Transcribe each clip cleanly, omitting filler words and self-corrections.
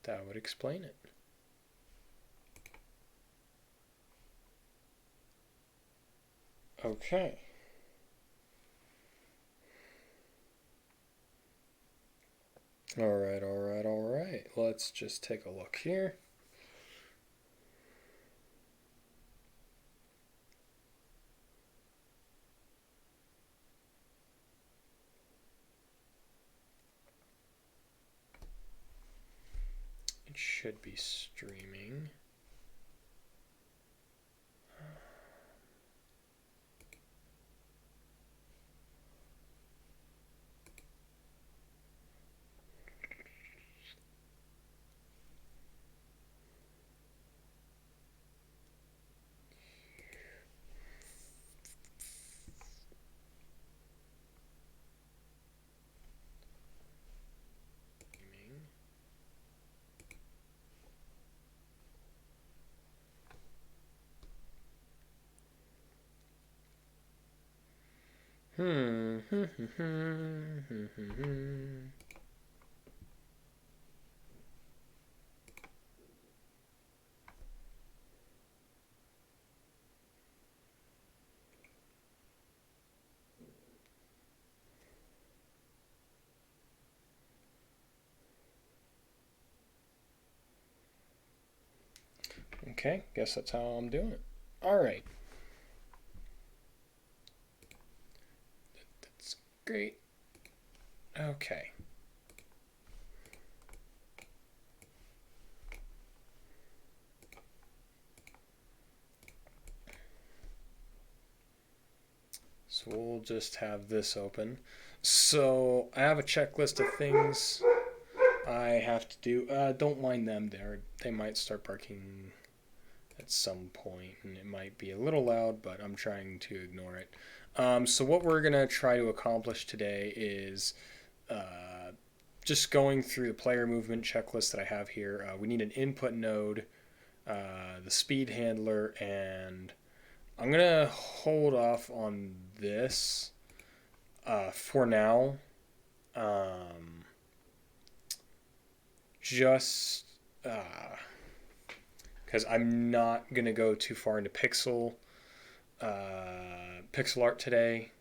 That would explain it. Okay. All right. Let's just take a look here. It should be streaming. Okay, guess that's how I'm doing it. All right. That's great. Okay. So we'll just have this open. So I have a checklist of things I have to do. Don't mind them. They might start barking at some point, and it might be a little loud, but I'm trying to ignore it. So what we're gonna try to accomplish today is just going through the player movement checklist that I have here. We need an input node, the speed handler, and I'm gonna hold off on this for now. Just because I'm not gonna go too far into pixel art today.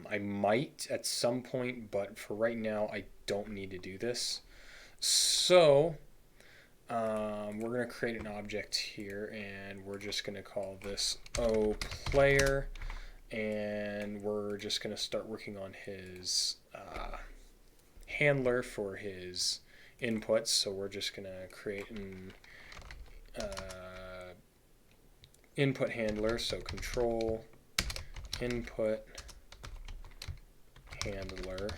I might at some point, but for right now, I don't need to do this. So we're going to create an object here, and we're just going to call this OPlayer, and we're just going to start working on his handler for his inputs. So we're just going to create an input handler, so control input handler.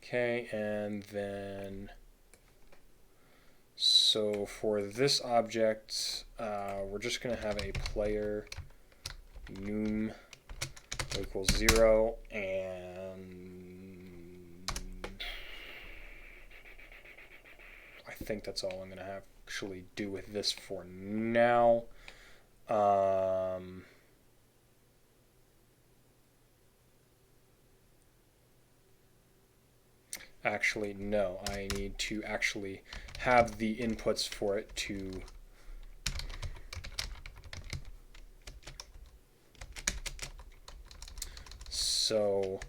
Okay, and then so for this object, we're just going to have a player num equals 0, and I think that's all I'm going to actually do with this for now. Actually, no, I need to actually have the inputs for it to so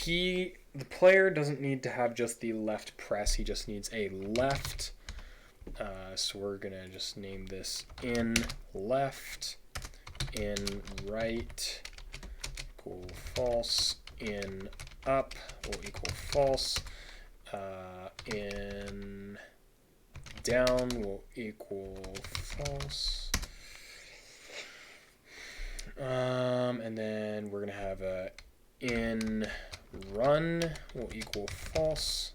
the player doesn't need to have just the left press, he just needs a left. So we're gonna just name this in left, in right equal false, in up will equal false, in down will equal false, and then we're gonna have a in run will equal false.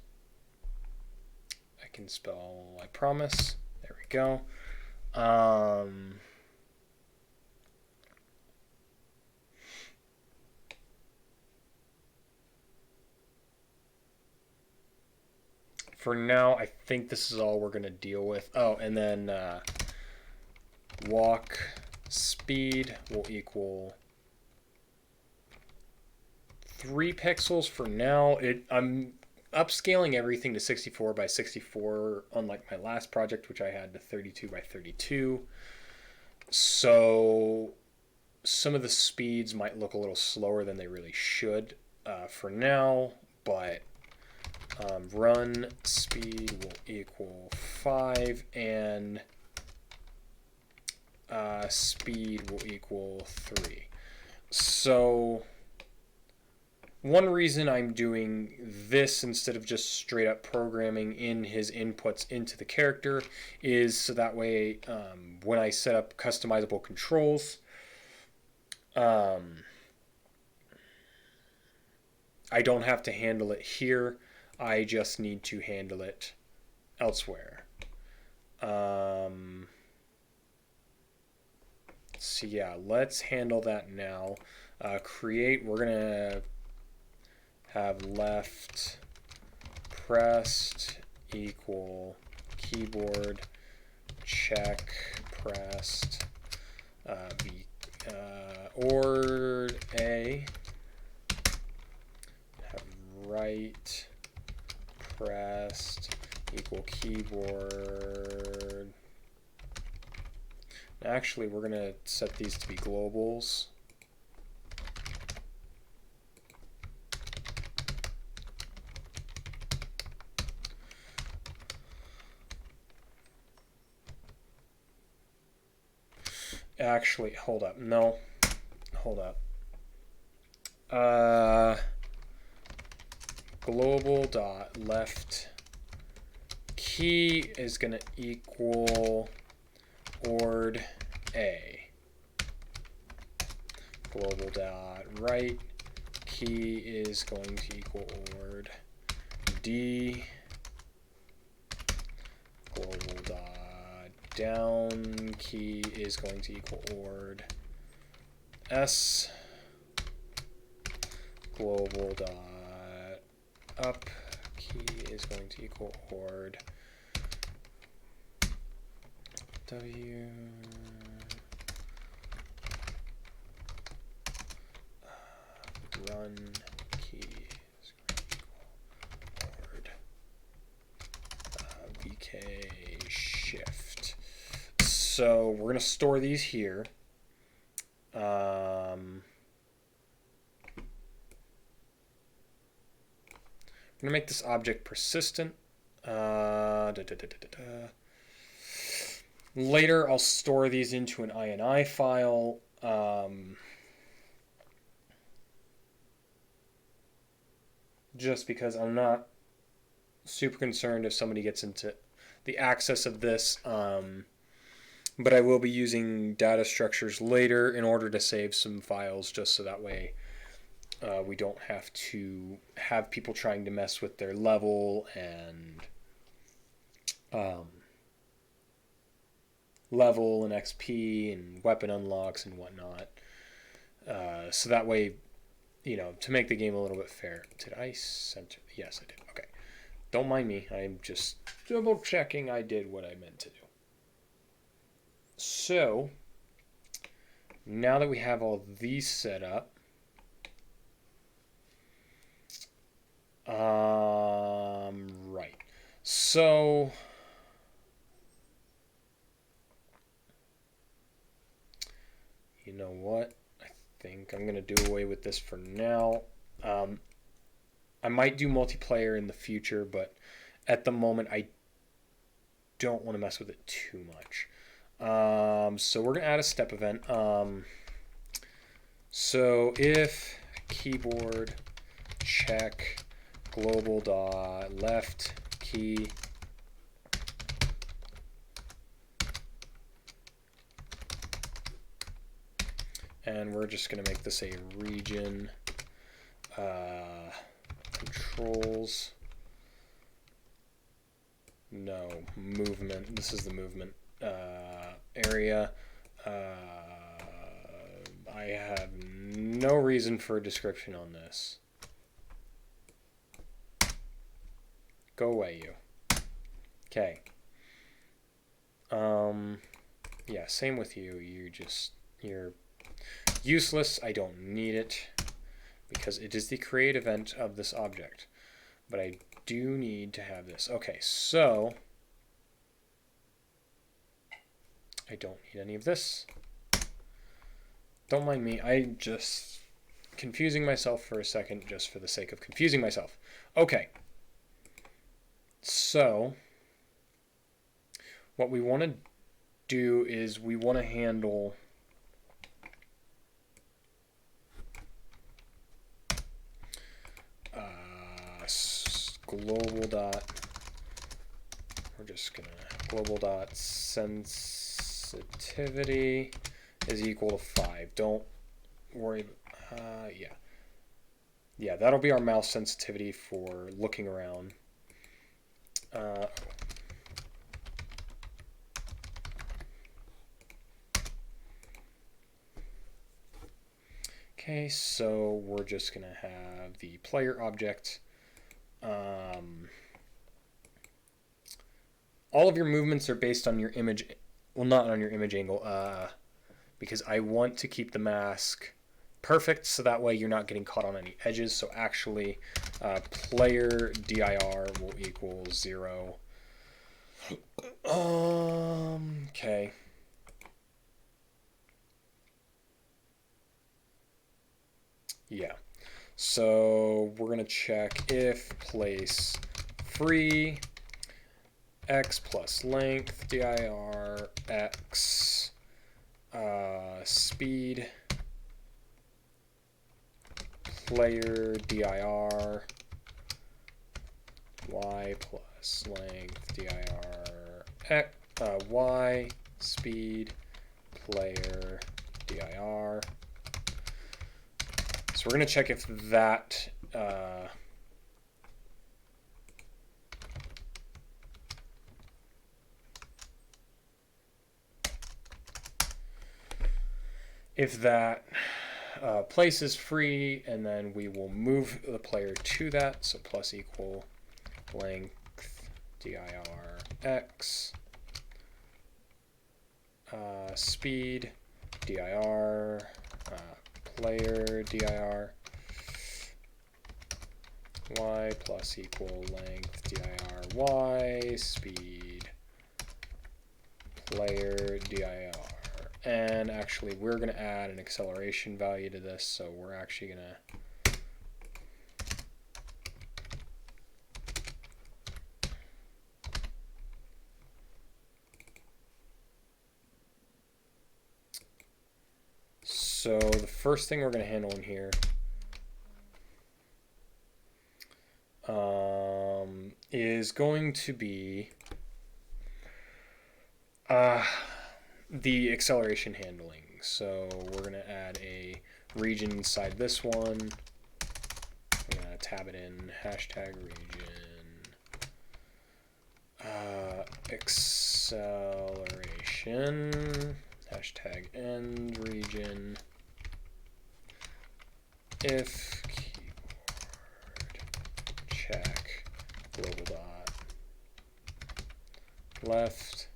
I can spell, I promise. There we go. For now, I think this is all we're going to deal with. Oh, and then walk speed will equal 3 pixels for now. I'm upscaling everything to 64 by 64, unlike my last project, which I had to 32 by 32. So some of the speeds might look a little slower than they really should for now, but run speed will equal 5 and speed will equal 3. So one reason I'm doing this instead of just straight up programming in his inputs into the character is so that way when I set up customizable controls, I don't have to handle it here. I just need to handle it elsewhere. So yeah, let's handle that now. Create, we're going to have left pressed equal keyboard check pressed or A, have right pressed equal keyboard. Actually, we're going to set these to be globals. Actually, hold up. No. Hold up. Global dot left key is going to equal ord A. Global dot right key is going to equal ord D. Global dot down key is going to equal ord S. Global dot up key is going to equal ord W. Run key is going to equal ord VK shift. So we're going to store these here. I'm going to make this object persistent. Later, I'll store these into an INI file. Just because I'm not super concerned if somebody gets into the access of this. But I will be using data structures later in order to save some files just so that way we don't have to have people trying to mess with their level and level and XP and weapon unlocks and whatnot. So that way, you know, to make the game a little bit fair. Did I center? Yes, I did. Okay. Don't mind me. I'm just double checking I did what I meant to do. So, now that we have all these set up, right. So, you know what? I think I'm going to do away with this for now. I might do multiplayer in the future, but at the moment I don't want to mess with it too much. So we're going to add a step event. So if keyboard check global dot left key and we're just going to make this a region controls. No, movement. This is the movement area. I have no reason for a description on this. Go away, you. Okay. Yeah, same with you. You're useless. I don't need it because it is the create event of this object. but I do need to have this. Okay, so I don't need any of this. Don't mind me. I just confusing myself for a second just for the sake of confusing myself. Okay. So what we want to do is we want to handle global dot, we're just gonna global dot sensitivity is equal to 5. Don't worry. Yeah, that'll be our mouse sensitivity for looking around. Okay, so we're just gonna have the player object. All of your movements are based on your image, well, not on your image angle, because I want to keep the mask perfect, so that way you're not getting caught on any edges. So actually, player dir will equal 0. Okay. Yeah. So we're gonna check if place free x plus length dir x speed player dir y plus length dir x y speed player dir. So we're going to check if that place is free, and then we will move the player to that. So plus equal length dir x speed dir player dir y plus equal length dir y speed player dir. And actually we're going to add an acceleration value to this, so we're actually going to So the first thing we're going to handle in here is going to be the acceleration handling. So we're going to add a region inside this one. I'm going to tab it in hashtag region acceleration hashtag end region if keyboard check global dot left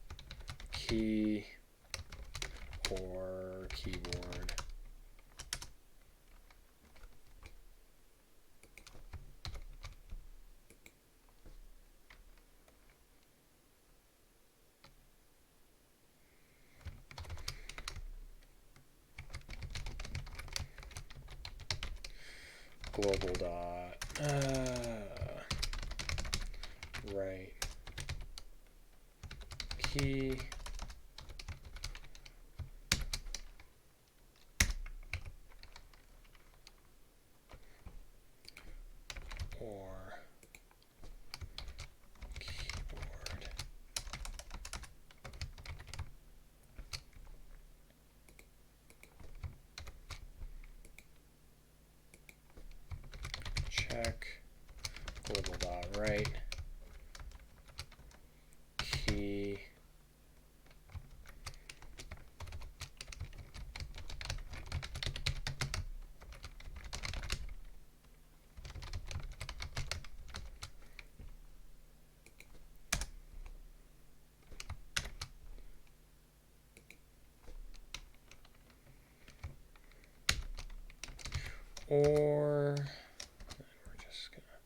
key or keyboard global dot right key or keyboard. Check global dot right key or we're just gonna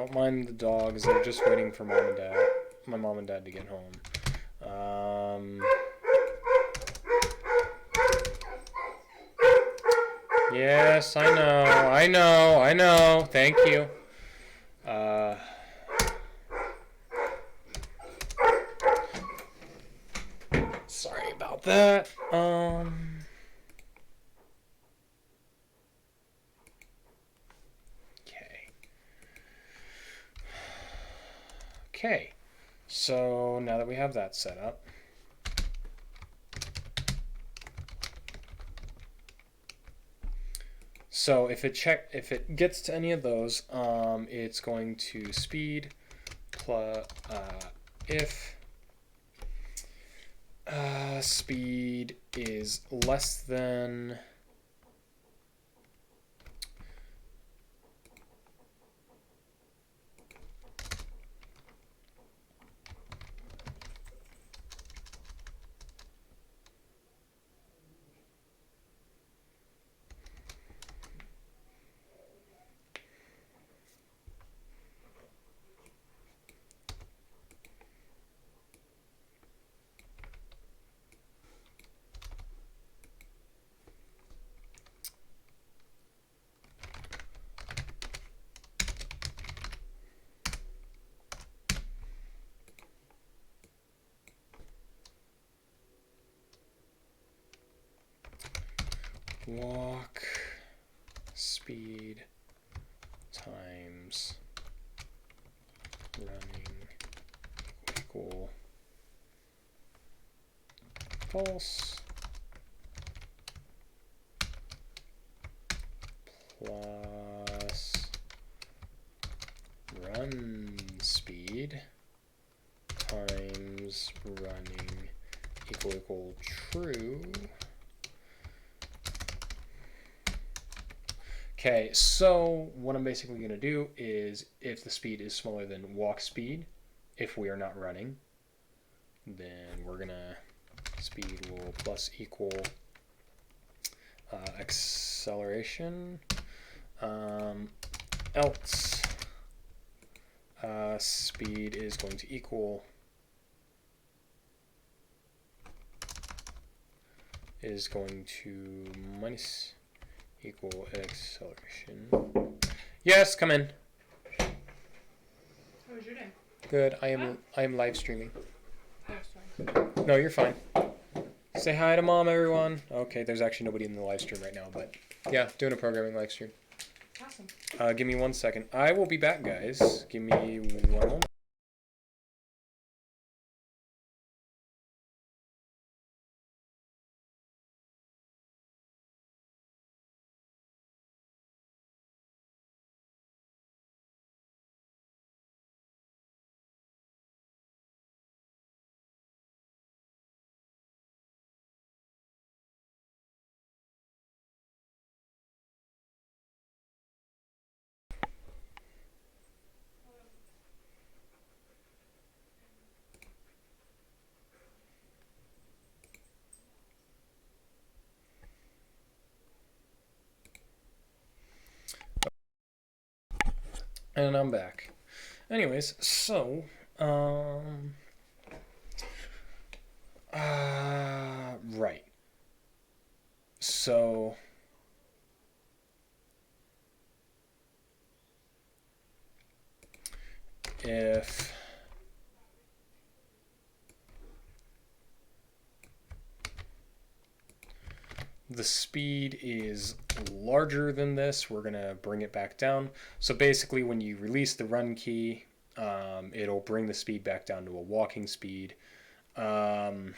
Don't mind the dogs. They're just waiting for mom and dad. My mom and dad to get home. Yes, I know. I know. I know. Thank you. Sorry about that. Okay, so now that we have that set up, so if it gets to any of those, it's going to speed plus if speed is less than walk speed times running equal false plus run speed times running equal true. Okay, so what I'm basically going to do is if the speed is smaller than walk speed, if we are not running, then we're going to speed will plus equal acceleration, else speed is going to equal minus equal acceleration. Yes, come in. How was your day? Good. I am live streaming. Oh, sorry. No, you're fine. Say hi to mom, everyone. Okay, there's actually nobody in the live stream right now, but yeah, doing a programming live stream. Awesome. Give me 1 second. I will be back, guys. Give me 1 moment. And I'm back. Anyways, so, right. So, if the speed is larger than this, we're going to bring it back down. So basically when you release the run key, it'll bring the speed back down to a walking speed. In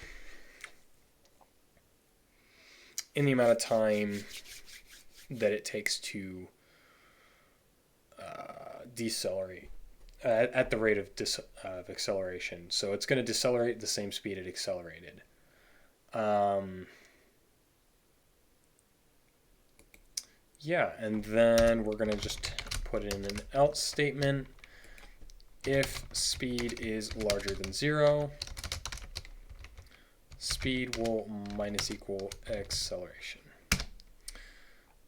the amount of time that it takes to decelerate at the rate of acceleration. So it's going to decelerate the same speed it accelerated. Yeah, and then we're going to just put in an else statement. If speed is larger than 0, speed will minus equal acceleration.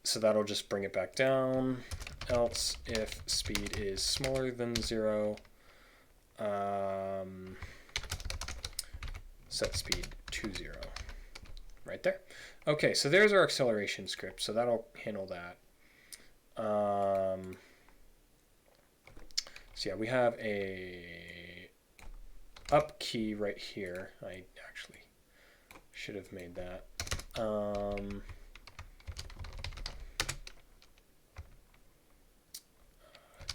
So that'll just bring it back down. else if speed is smaller than 0, set speed to 0. Right there. Okay, so there's our acceleration script, so that'll handle that. So yeah, we have a up key right here. I actually should have made that.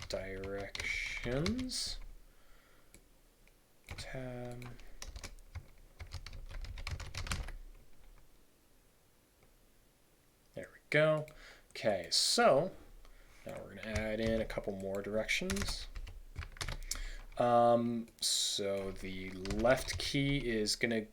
Directions. Tab. There we go. Okay, so now we're going to add in a couple more directions. So the left key is going to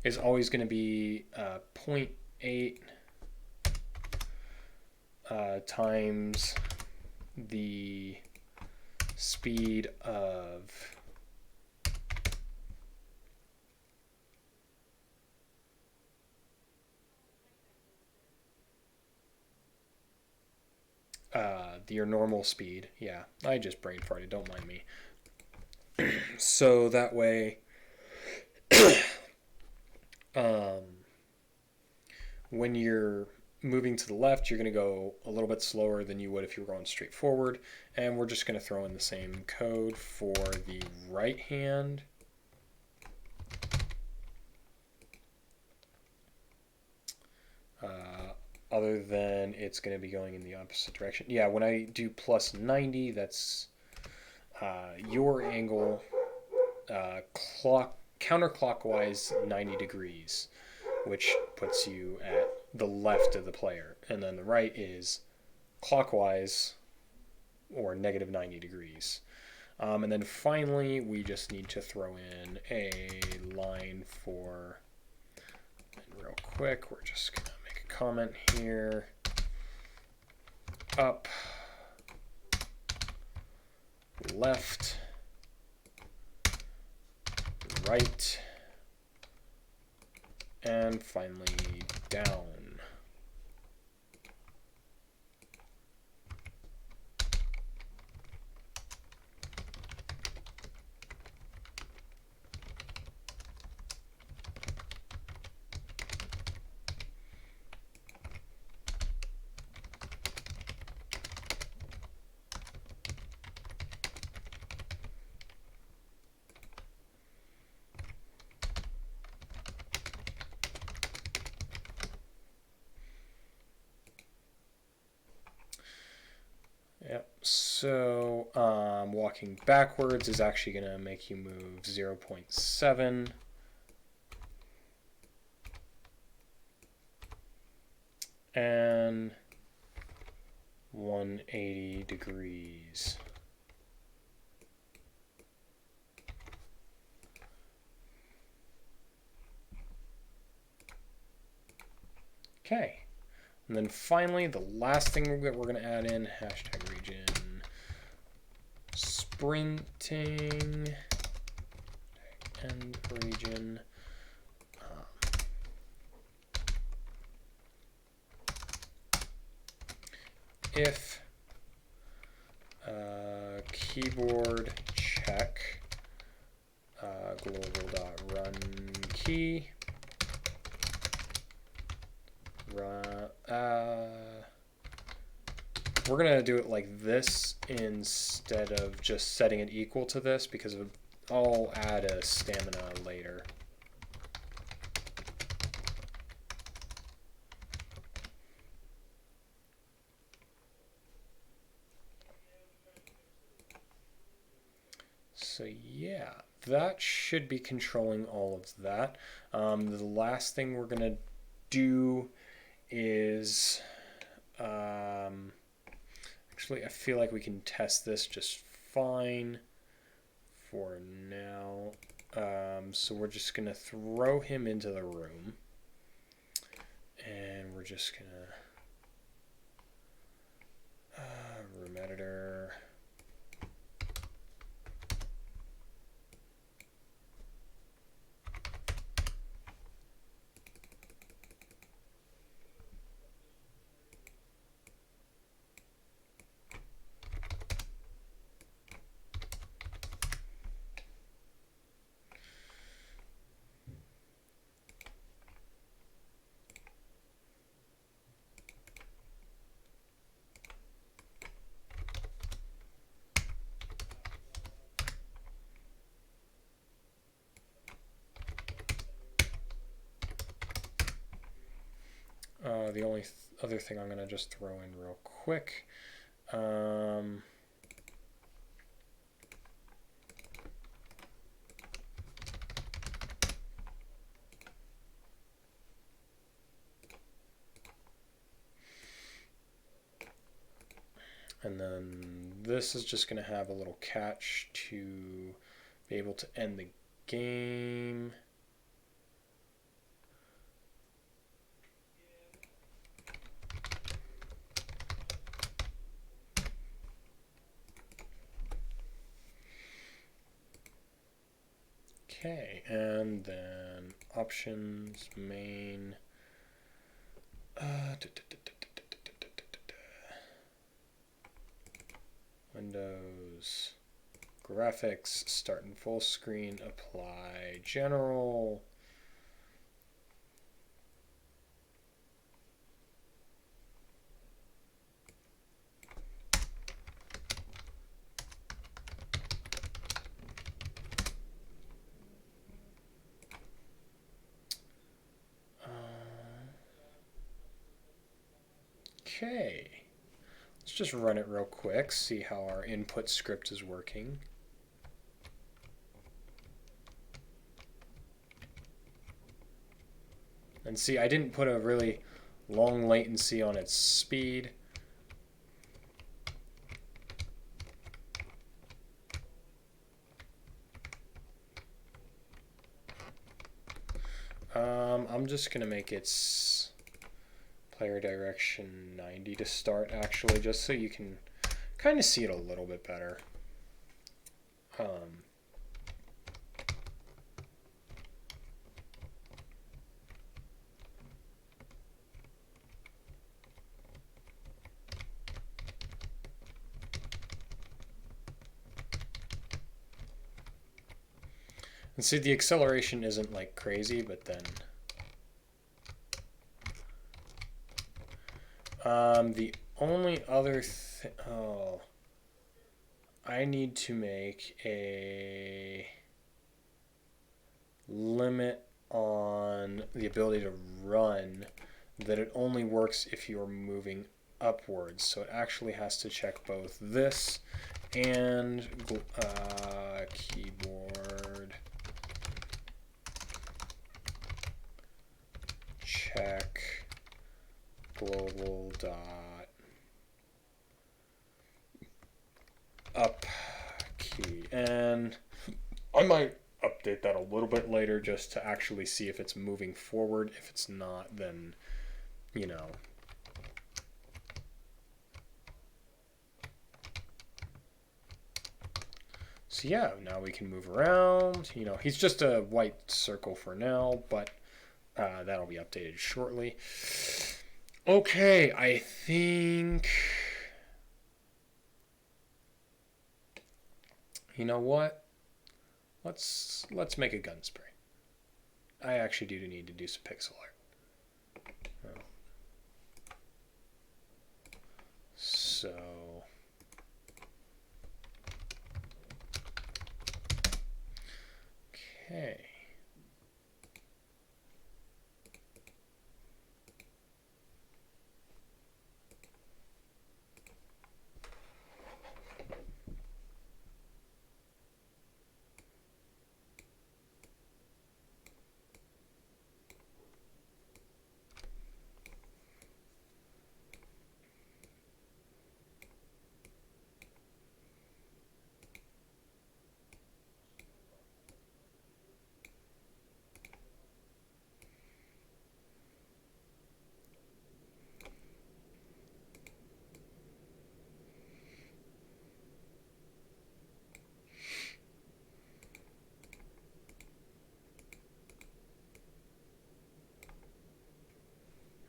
is always going to be 0.8 times the speed of your normal speed. Yeah, I just brain farted, don't mind me. So that way when you're moving to the left, you're going to go a little bit slower than you would if you were going straight forward. And we're just going to throw in the same code for the right hand. Other than it's going to be going in the opposite direction. Yeah, when I do plus 90, that's your angle counterclockwise 90 degrees, which puts you at the left of the player. And then the right is clockwise or negative 90 degrees. And then finally, we just need to throw in a line for, and real quick, we're just going to make a comment here. Up, left, right, and finally down. Yep, so walking backwards is actually going to make you move 0.7. And 180 degrees. Okay. And then finally, the last thing that we're going to add in, hashtag region sprinting, end region. If keyboard check global.run key we're going to do it like this instead of just setting it equal to this, because I'll add a stamina later. So yeah, that should be controlling all of that. The last thing we're going to do is actually I feel like we can test this just fine for now. So we're just going to throw him into the room, and we're just going to the only other thing I'm going to just throw in real quick. And then this is just going to have a little catch to be able to end the game. Okay, and then options, main. Windows, graphics, start in full screen, apply general. Okay, let's just run it real quick, see how our input script is working. And see, I didn't put a really long latency on its speed. I'm just going to make its player direction 90 to start, actually, just so you can kind of see it a little bit better. And see, the acceleration isn't like crazy, but then the only other thing, oh, I need to make a limit on the ability to run, that it only works if you're moving upwards. So it actually has to check both this and keyboard check global dot up key. And I might update that a little bit later just to actually see if it's moving forward. If it's not, then, you know. So yeah, now we can move around. You know, he's just a white circle for now, but that'll be updated shortly. Okay, I think, you know what? Let's make a gun spray. I actually do need to do some pixel art. Oh. So okay.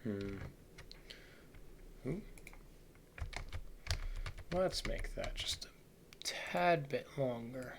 Ooh. Let's make that just a tad bit longer.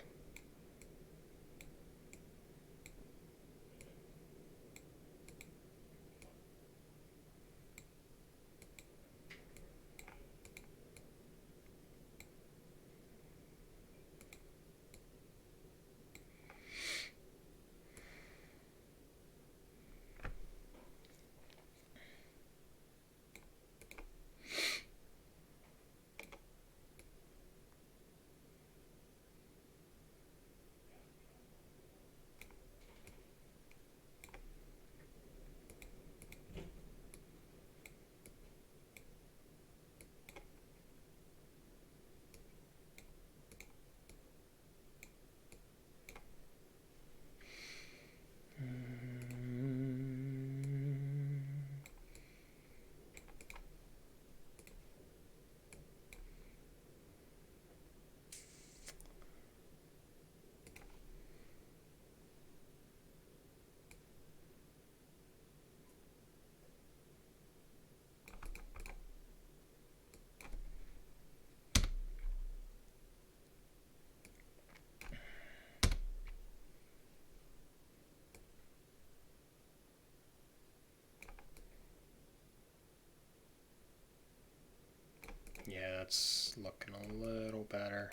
that's looking a little better.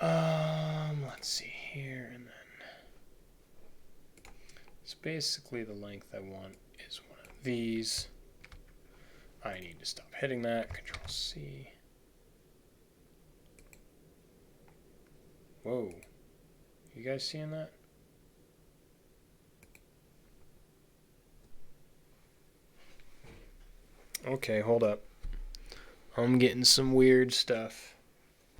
Let's see here, and then it's basically the length I want is one of these. I need to stop hitting that. Control C. Whoa. You guys seeing that? Okay, hold up. I'm getting some weird stuff.